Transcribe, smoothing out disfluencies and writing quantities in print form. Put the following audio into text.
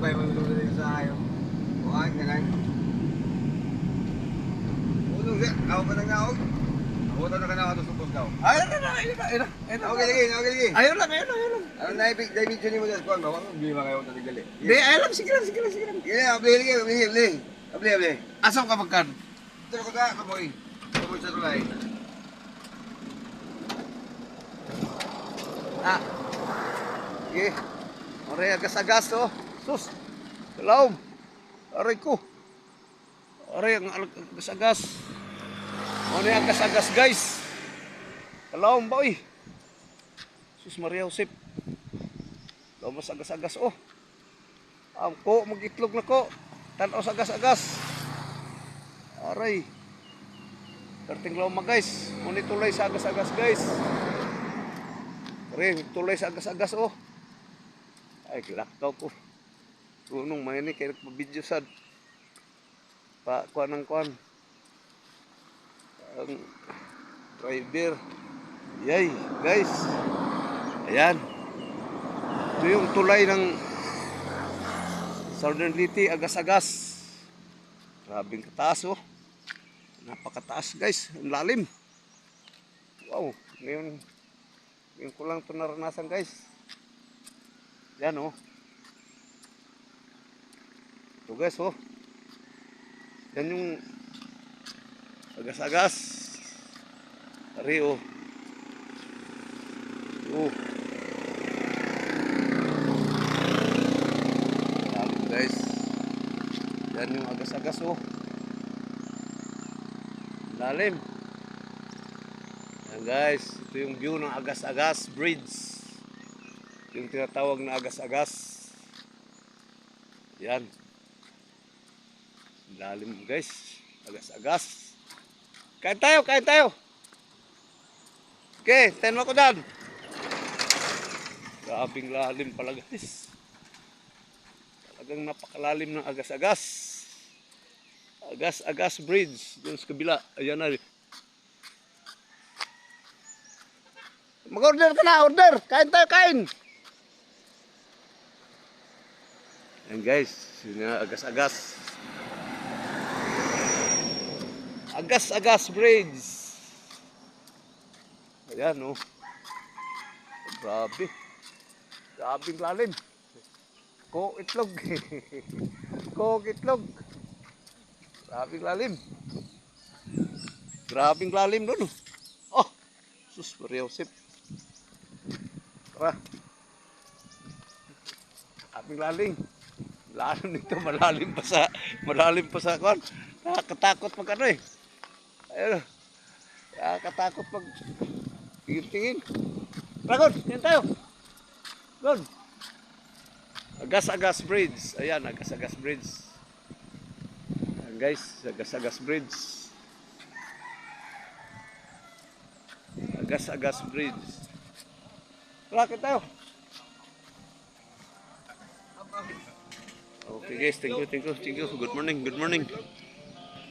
Sabay magulong sa ayo. Kuhaan ka lang. Ulong siya. Ako pa nang naog. Ako na ka na ako supos daw. Ayun na. Okay lagi. Ayun lang. Ano na-video ni mo dyan? Kuhaan ba? Hindi ba kayo taligali? Di, ayun lang. Sige lang. Sige, abli. Asaw ka magkan? Ito ko ka, kamoy. Kamoy sa tulay. Ah. Sige. Aray, agas-agas to. Sus. Kalaom. Aray ko. Aray, ang agas-agas. Aray, agas-agas guys. Kalaom ba, uy? Sus Maria Josep. Kalaom mas agas-agas, oh. Ko, mag-itlog na ko. Tanaw sa agas-agas. Aray. Karting loma guys. Muni tulay sa agas-agas guys. Aray, tulay sa agas-agas, oh. Ay, kilakaw ko. Tunong may ni kaya nagpabidyo sad. Kuan. Ang driver. Yay, guys. Ayan. Ito yung tulay ng Southern Leyte, agas-agas. Grabing kataas, oh. Napakataas, guys. Ang lalim. Wow. Ngayon ko lang ito naranasan, guys. Yan, oh. Ito, guys, oh. Yan yung agas-agas. Tari, oh. Oh. Lalim, guys. Yan yung agas-agas, oh. Lalim. Yan, guys. Ito yung view ng agas-agas bridge. Yung tinatawag na agas-agas. Yan. Lalim, guys. Agas-agas. Kain tayo. Okay, tayo mo ko dan. Grabing lalim pala, guys. Talagang napakalalim ng agas-agas. Agas-agas bridge. Doon sa kabila. Ayan na. Mag-order ka na, order. Kain. Ayan, guys. Yun na, agas-agas. Agas-agas bridge. Ayan, oh. Grabe. Grabing lalim. Itlog. Itlog. Grabing lalim doon. Oh. Sus Maria Josep. Tara. Grabing lalim. Lalo nito malalim pa sa kon. Nakakatakot pag ano eh. Ayun. Nakakatakot pag tingin. Dragon, yan tayo. Doon. Agas-agas bridge. Ayan, agas-agas bridge. Ayan, guys, agas-agas bridge. Agas-agas bridge. Lakit tayo. Okay guys, thank you. Good morning.